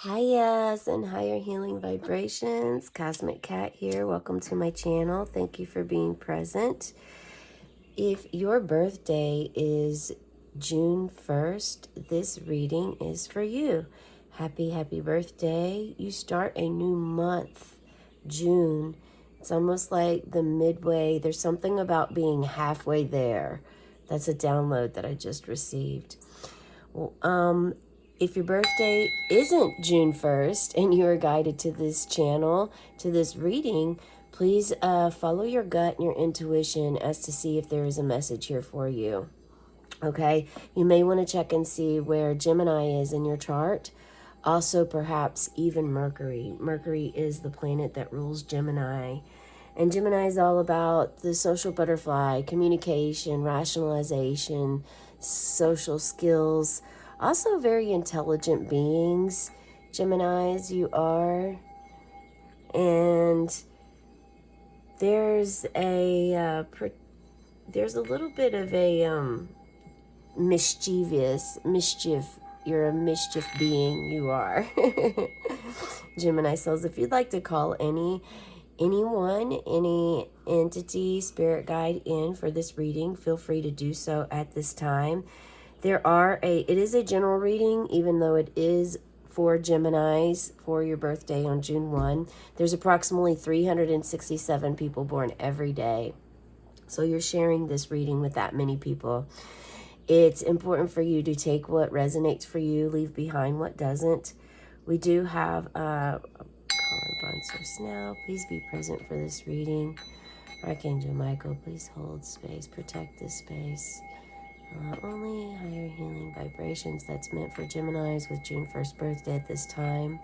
Hiya and higher healing vibrations. Cosmic Cat here. Welcome to my channel. Thank you for being present. If your birthday is June 1st, this reading is for you. Happy birthday. You start a new month, June. It's almost like the midway. There's something about being halfway there. That's a download that I just received. If your birthday isn't June 1st and you are guided to this channel, to this reading, please follow your gut and your intuition as to see if there is a message here for you. Okay, you may want to check and see where Gemini is in your chart. Also, perhaps even Mercury. Mercury is the planet that rules Gemini. And Gemini is all about the social butterfly, communication, rationalization, social skills. Also very intelligent beings, Geminis, you are. And there's a little bit of a mischief. You're a mischief being, you are. Gemini souls, if you'd like to call anyone, any entity, spirit guide in for this reading, feel free to do so at this time. It is a general reading, even though it is for Geminis for your birthday on June 1. There's approximately 367 people born every day. So you're sharing this reading with that many people. It's important for you to take what resonates for you, leave behind what doesn't. We do have calling upon source now. Please be present for this reading. Archangel Michael, please hold space, protect this space. Only higher healing vibrations. That's meant for Geminis with June 1st birthday at this time.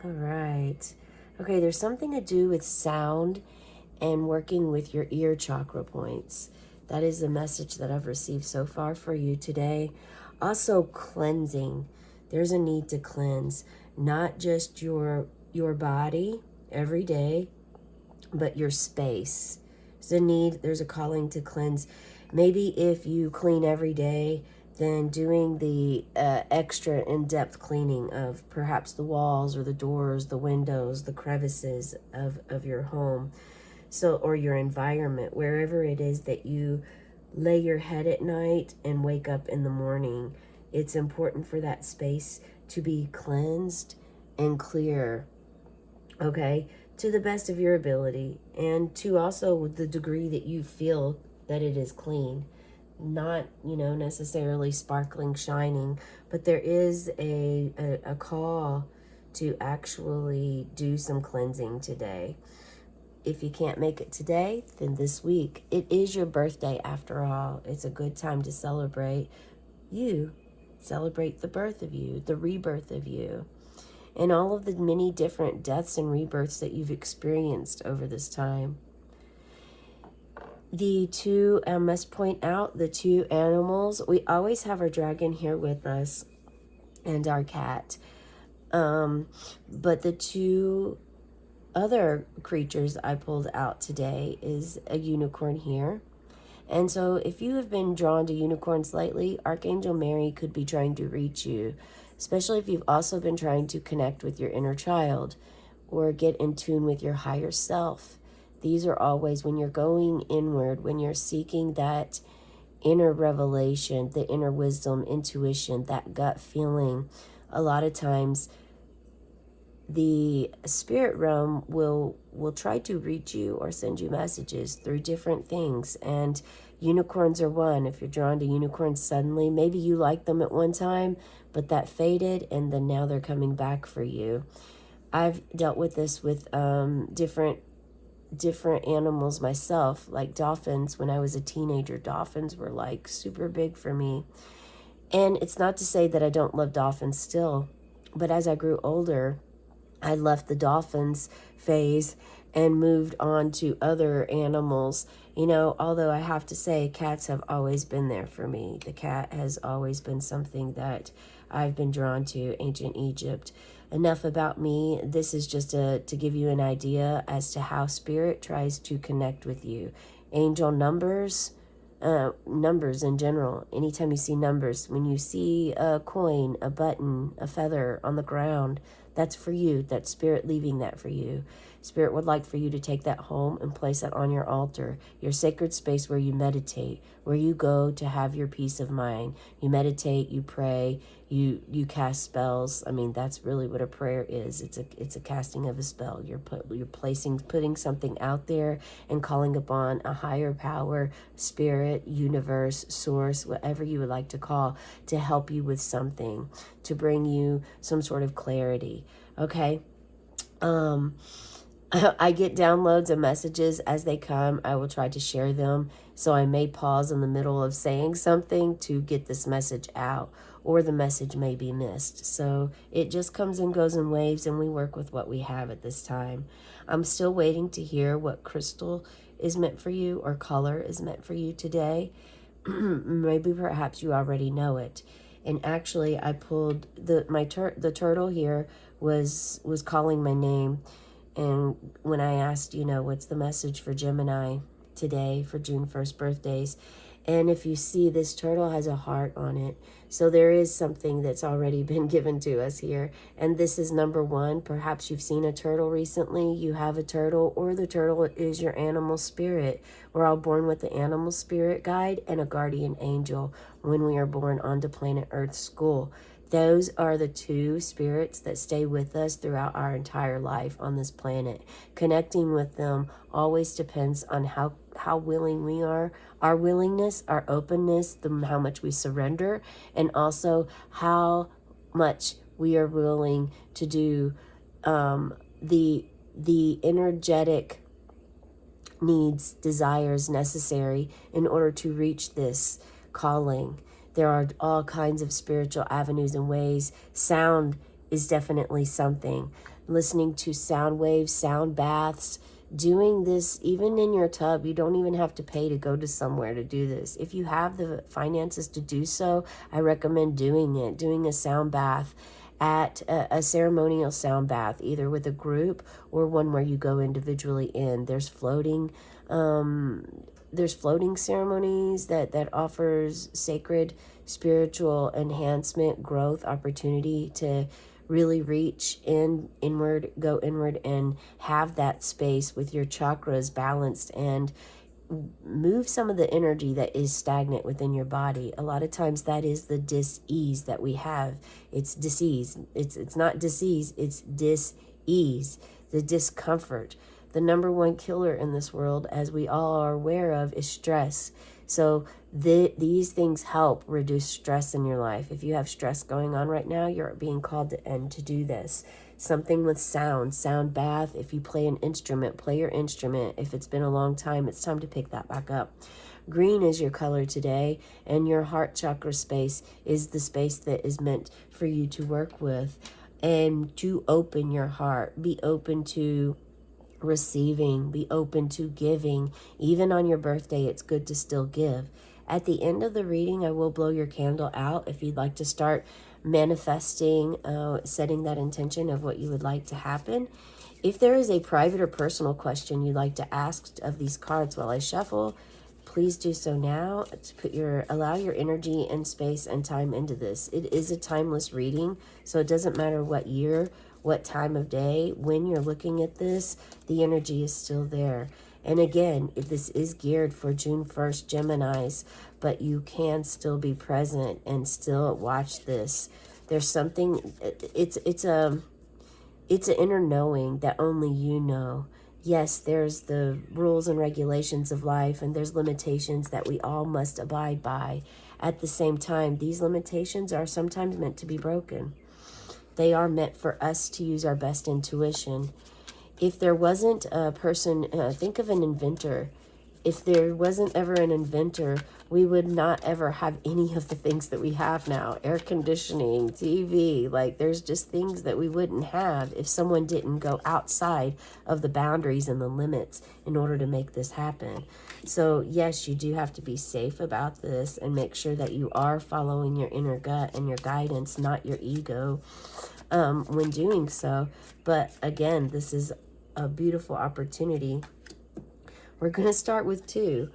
All right. Okay, there's something to do with sound and working with your ear chakra points. That is the message that I've received so far for you today. Also, cleansing. There's a need to cleanse, not just your body every day, but your space. There's a calling to cleanse. Maybe if you clean every day, then doing the extra in-depth cleaning of perhaps the walls or the doors, the windows, the crevices of your home, or your environment, wherever it is that you lay your head at night and wake up in the morning. It's important for that space to be cleansed and clear, okay, to the best of your ability, and to also the degree that you feel that it is clean. Not, necessarily sparkling, shining, but there is a call to actually do some cleansing today. If you can't make it today, then this week. It is your birthday after all. It's a good time to celebrate you. Celebrate the birth of you, the rebirth of you, and all of the many different deaths and rebirths that you've experienced over this time. I must point out, the two animals, we always have our dragon here with us and our cat. But the two other creatures I pulled out today is a unicorn here. And so if you have been drawn to unicorns lately, Archangel Mary could be trying to reach you, especially if you've also been trying to connect with your inner child or get in tune with your higher self. These are always when you're going inward, when you're seeking that inner revelation, the inner wisdom, intuition, that gut feeling. A lot of times the spirit realm will try to reach you or send you messages through different things, and unicorns are one. If you're drawn to unicorns suddenly, maybe you liked them at one time, but that faded, and then now they're coming back for you. I've dealt with this with different animals myself, like dolphins. When I was a teenager, dolphins were like super big for me. And it's not to say that I don't love dolphins still, but as I grew older, I left the dolphins phase and moved on to other animals. Although I have to say, cats have always been there for me. The cat has always been something that I've been drawn to. Ancient Egypt. Enough about me. This is just to give you an idea as to how spirit tries to connect with you. Angel numbers, numbers in general. Anytime you see numbers, when you see a coin, a button, a feather on the ground, that's for you. That's spirit leaving that for you. Spirit would like for you to take that home and place it on your altar, your sacred space where you meditate, where you go to have your peace of mind. You meditate, you pray, you cast spells. I mean, that's really what a prayer is. It's a casting of a spell. You're putting something out there and calling upon a higher power, spirit, universe, source, whatever you would like to call, to help you with something, to bring you some sort of clarity. Okay? I get downloads of messages as they come. I will try to share them. So I may pause in the middle of saying something to get this message out, or the message may be missed. So it just comes and goes in waves, and we work with what we have at this time. I'm still waiting to hear what crystal is meant for you or color is meant for you today. Maybe perhaps you already know it. And actually I pulled the turtle here was calling my name. And when I asked, what's the message for Gemini today for June 1st birthdays? And if you see, this turtle has a heart on it. So there is something that's already been given to us here. And this is number one. Perhaps you've seen a turtle recently. You have a turtle, or the turtle is your animal spirit. We're all born with the animal spirit guide and a guardian angel when we are born onto planet Earth school. Those are the two spirits that stay with us throughout our entire life on this planet. Connecting with them always depends on how willing we are, our willingness, our openness, how much we surrender, and also how much we are willing to do the energetic needs, desires necessary in order to reach this calling. There are all kinds of spiritual avenues and ways. Sound is definitely something. Listening to sound waves, sound baths, doing this even in your tub. You don't even have to pay to go to somewhere to do this. If you have the finances to do so, I recommend doing it. Doing a sound bath at a ceremonial sound bath, either with a group or one where you go individually in. There's floating ceremonies that offers sacred spiritual enhancement, growth, opportunity to really reach inward, go inward, and have that space with your chakras balanced and move some of the energy that is stagnant within your body. A lot of times that is the dis-ease that we have. It's disease. It's not disease, it's dis-ease, the discomfort. The number one killer in this world, as we all are aware of, is stress. So these things help reduce stress in your life. If you have stress going on right now, you're being called to do this. Something with sound bath. If you play an instrument, play your instrument. If it's been a long time, it's time to pick that back up. Green is your color today, and your heart chakra space is the space that is meant for you to work with and to open your heart. Be open to receiving, be open to giving. Even on your birthday, it's good to still give. At the end of the reading, I will blow your candle out if you'd like to start manifesting, setting that intention of what you would like to happen. If there is a private or personal question you'd like to ask of these cards while I shuffle, please do so now. Allow your energy and space and time into this. It is a timeless reading, so it doesn't matter what year, what time of day, when you're looking at this, the energy is still there. And again, this is geared for June 1st Geminis, but you can still be present and still watch this. There's something, it's an inner knowing that only you know. Yes, there's the rules and regulations of life, and there's limitations that we all must abide by. At the same time, these limitations are sometimes meant to be broken. They are meant for us to use our best intuition. If there wasn't a person, think of an inventor. If there wasn't ever an inventor, we would not ever have any of the things that we have now. Air conditioning, TV, there's just things that we wouldn't have if someone didn't go outside of the boundaries and the limits in order to make this happen. So yes, you do have to be safe about this and make sure that you are following your inner gut and your guidance, not your ego, when doing so. But again, this is a beautiful opportunity. We're going to start with 2.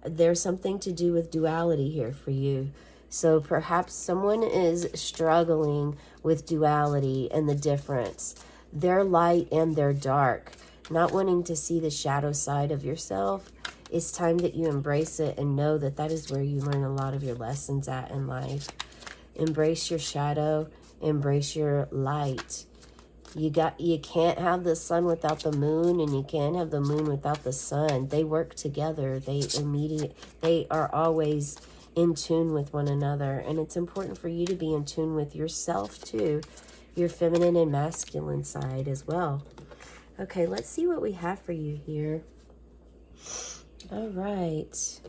There's something to do with duality here for you. So perhaps someone is struggling with duality and the difference. Their light and their dark, not wanting to see the shadow side of yourself. It's time that you embrace it and know that that is where you learn a lot of your lessons at in life. Embrace your shadow, embrace your light. You can't have the sun without the moon, and you can't have the moon without the sun. They work together. They are always in tune with one another, and it's important for you to be in tune with yourself too, your feminine and masculine side as well. Okay, let's see what we have for you here. All right.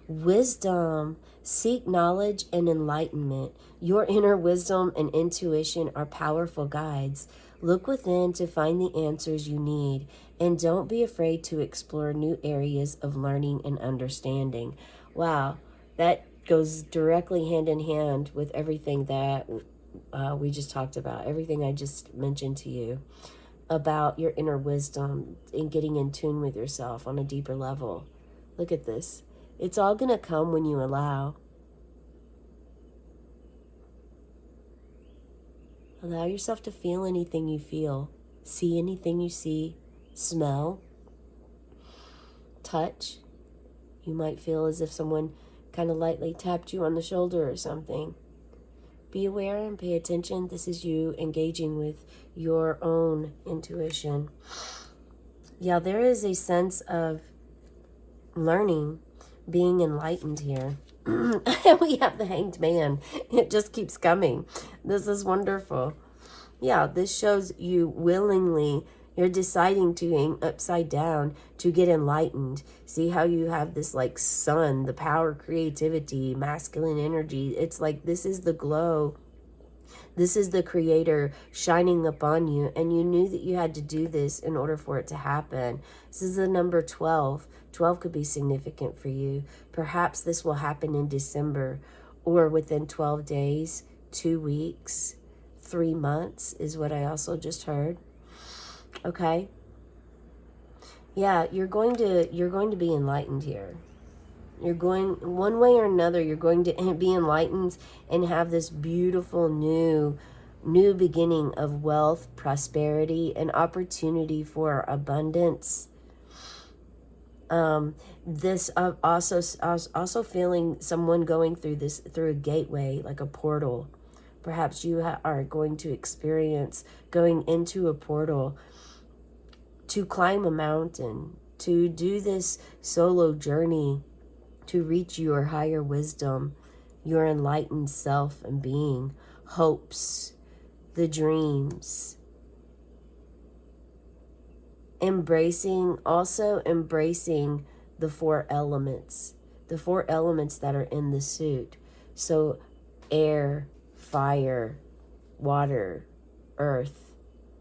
Wisdom. Seek knowledge and enlightenment. Your inner wisdom and intuition are powerful guides. Look within to find the answers you need, and don't be afraid to explore new areas of learning and understanding. Wow, that goes directly hand in hand with everything that we just talked about, everything I just mentioned to you about your inner wisdom and getting in tune with yourself on a deeper level. Look at this. It's all going to come when you allow. Allow yourself to feel anything you feel, see anything you see, smell, touch. You might feel as if someone kind of lightly tapped you on the shoulder or something. Be aware and pay attention. This is you engaging with your own intuition. Yeah, there is a sense of learning, being enlightened here. We have the Hanged Man. It just keeps coming. This is wonderful. Yeah, this shows you willingly, you're deciding to hang upside down to get enlightened. See how you have this like sun, the power, creativity, masculine energy. It's like this is the glow. This is the creator shining upon you, and you knew that you had to do this in order for it to happen. This is the number 12. 12 could be significant for you. Perhaps this will happen in December or within 12 days, 2 weeks, 3 months is what I also just heard. Okay? Yeah, you're going to be enlightened here. You're going, one way or another, you're going to be enlightened and have this beautiful new beginning of wealth, prosperity, and opportunity for abundance. This also feeling someone going through a gateway, like a portal. Perhaps you are going to experience going into a portal to climb a mountain, to do this solo journey, to reach your higher wisdom, your enlightened self and being, hopes, the dreams. Embracing the 4 elements, the 4 elements that are in the suit. So air, fire, water, earth,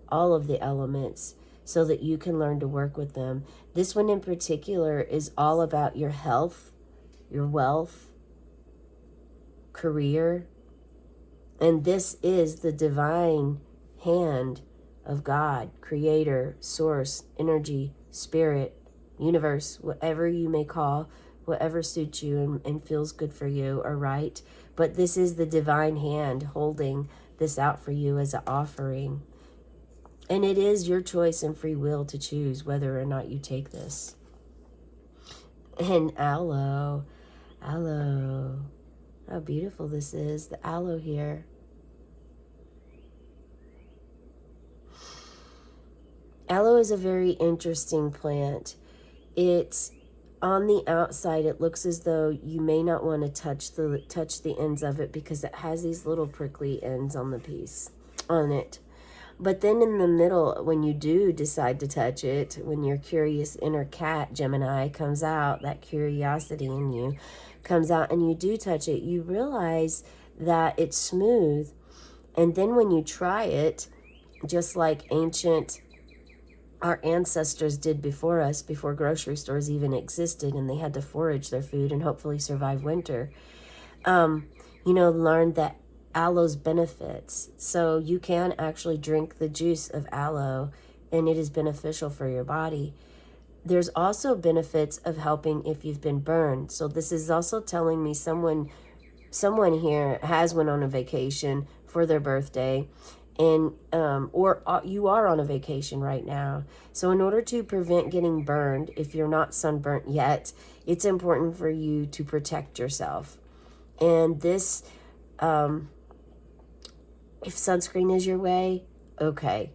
all of the elements, so that you can learn to work with them. This one in particular is all about your health, your wealth, career, and this is the divine hand of God, creator, source, energy, spirit, universe, whatever you may call, whatever suits you and feels good for you or right. But this is the divine hand holding this out for you as an offering. And it is your choice and free will to choose whether or not you take this. And aloe, how beautiful this is, the aloe here. Aloe is a very interesting plant. It's on the outside, it looks as though you may not want to touch the ends of it because it has these little prickly ends on it. But then in the middle, when you do decide to touch it, when your curious inner cat, Gemini, comes out, that curiosity in you comes out and you do touch it, you realize that it's smooth. And then when you try it, just like our ancestors did before us, before grocery stores even existed, and they had to forage their food and hopefully survive winter, learned that aloe's benefits. So you can actually drink the juice of aloe, and it is beneficial for your body. there's also benefits of helping if you've been burned. So this is also telling me someone here has went on a vacation for their birthday, and or you are on a vacation right now. So in order to prevent getting burned, if you're not sunburnt yet, it's important for you to protect yourself. And this, if sunscreen is your way, okay.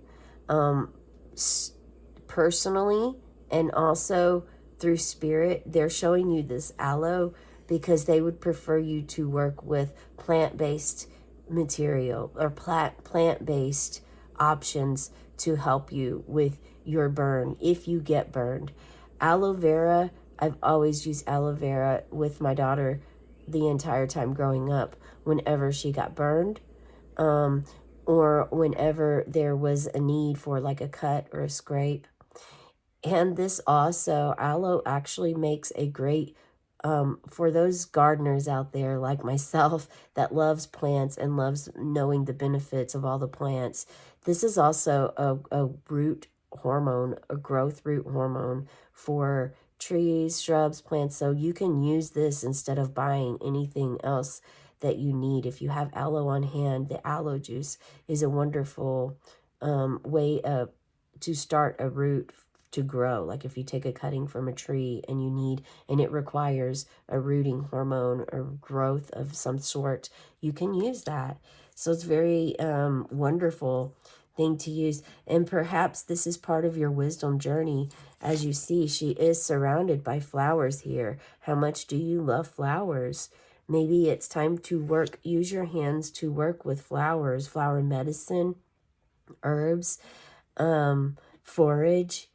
Personally, and also through spirit, they're showing you this aloe because they would prefer you to work with plant-based material or plant-based options to help you with your burn if you get burned. Aloe vera, I've always used aloe vera with my daughter the entire time growing up whenever she got burned, or whenever there was a need for like a cut or a scrape. And this also, aloe actually makes a great, for those gardeners out there like myself that loves plants and loves knowing the benefits of all the plants. This is also a root hormone, a growth root hormone for trees, shrubs, plants. So you can use this instead of buying anything else that you need. If you have aloe on hand, the aloe juice is a wonderful way to start a root to grow. Like if you take a cutting from a tree and it requires a rooting hormone or growth of some sort, you can use that. So it's very wonderful thing to use. And perhaps this is part of your wisdom journey. As you see, she is surrounded by flowers here. How much do you love flowers? Maybe it's time to use your hands to work with flowers, flower medicine, herbs, forage,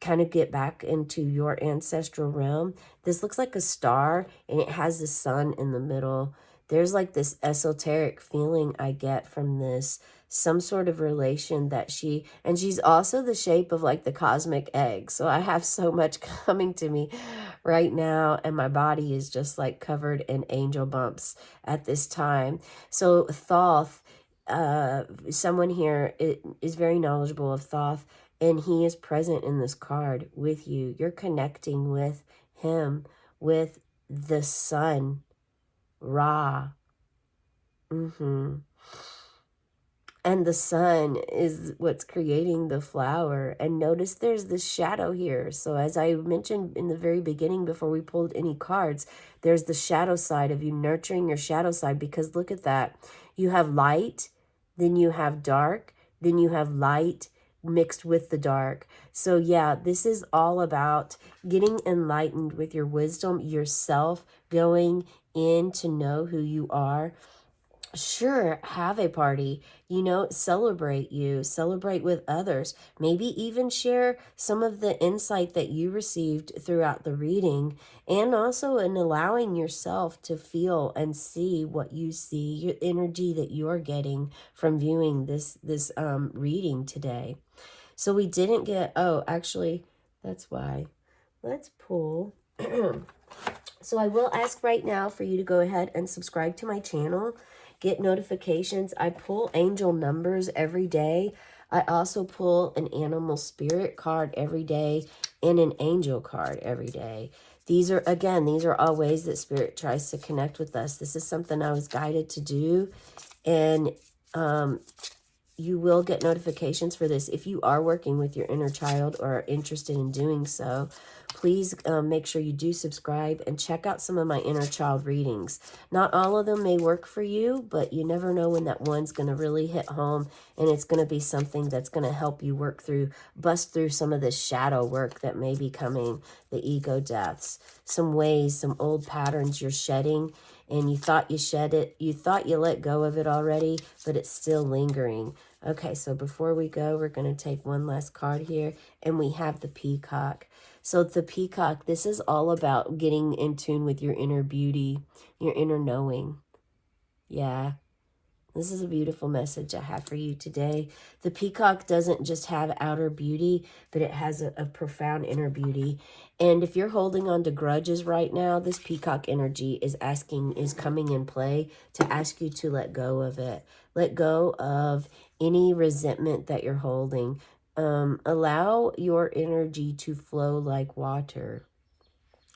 kind of get back into your ancestral realm. This looks like a star and it has the sun in the middle. There's like this esoteric feeling I get from this, some sort of relation that she's also the shape of like the cosmic egg. So I have so much coming to me right now, and my body is just like covered in angel bumps at this time. So Thoth, someone here is very knowledgeable of Thoth, and he is present in this card with you. You're connecting with him, with the sun, Ra. And the sun is what's creating the flower. And notice there's this shadow here. So as I mentioned in the very beginning before we pulled any cards, there's the shadow side of you nurturing your shadow side, because look at that. You have light, then you have dark, then you have light mixed with the dark. So yeah, this is all about getting enlightened with your wisdom, yourself, going in to know who you are. Sure, have a party, celebrate with others, maybe even share some of the insight that you received throughout the reading, and also in allowing yourself to feel and see what you see, your energy that you're getting from viewing this reading today. So we didn't get, actually, that's why. Let's pull. So I will ask right now for you to go ahead and subscribe to my channel. Get notifications. I pull angel numbers every day. I also pull an animal spirit card every day and an angel card every day. These are all ways that spirit tries to connect with us. This is something I was guided to do. And you will get notifications for this. If you are working with your inner child or are interested in doing so, please make sure you do subscribe and check out some of my inner child readings. Not all of them may work for you, but you never know when that one's going to really hit home, and it's going to be something that's going to help you bust through some of this shadow work that may be coming, the ego deaths, some old patterns you're shedding, and you thought you shed it, you thought you let go of it already, but it's still lingering. Okay, so before we go, we're going to take one last card here, and we have the peacock. So the peacock, this is all about getting in tune with your inner beauty, your inner knowing. Yeah, this is a beautiful message I have for you today. The peacock doesn't just have outer beauty, but it has a profound inner beauty. And if you're holding on to grudges right now, this peacock energy is coming in play to ask you to let go of it. Let go of any resentment that you're holding. Allow your energy to flow like water.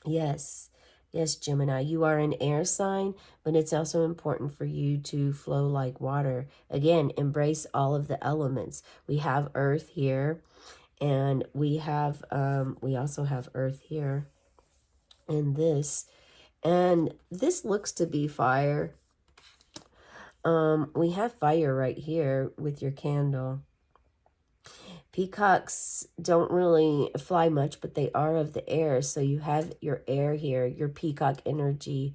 Yes, yes, Gemini, you are an air sign, but it's also important for you to flow like water. Again, embrace all of the elements. We have earth here, and we also have earth here in this, and this looks to be fire. We have fire right here with your candle. Peacocks don't really fly much, but they are of the air. So you have your air here, your peacock energy.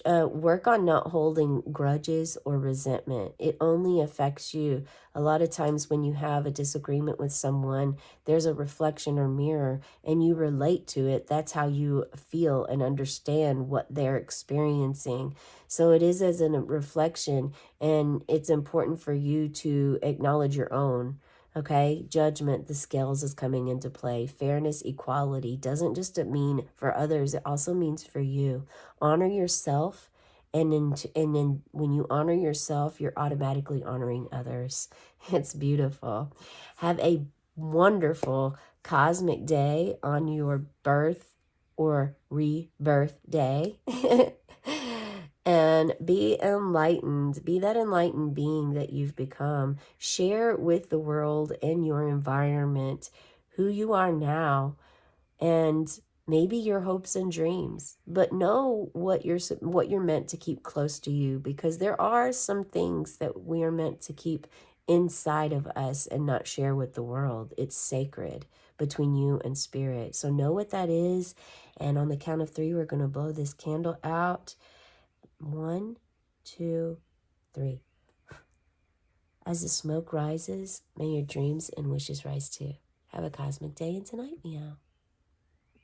Work on not holding grudges or resentment. It only affects you. A lot of times when you have a disagreement with someone, there's a reflection or mirror and you relate to it. That's how you feel and understand what they're experiencing. So it is as a reflection, and it's important for you to acknowledge your own. Okay, judgment, the scales is coming into play. Fairness, equality doesn't just mean for others, it also means for you. Honor yourself, and then when you honor yourself, you're automatically honoring others. It's beautiful. Have a wonderful cosmic day on your birth or rebirth day. And be enlightened. Be that enlightened being that you've become. Share with the world and your environment who you are now, and maybe your hopes and dreams. But know what you're meant to keep close to you, because there are some things that we are meant to keep inside of us and not share with the world. It's sacred between you and spirit. So know what that is. And on the count of 3, we're going to blow this candle out. 1, 2, 3. As the smoke rises, may your dreams and wishes rise too. Have a cosmic day and tonight, meow.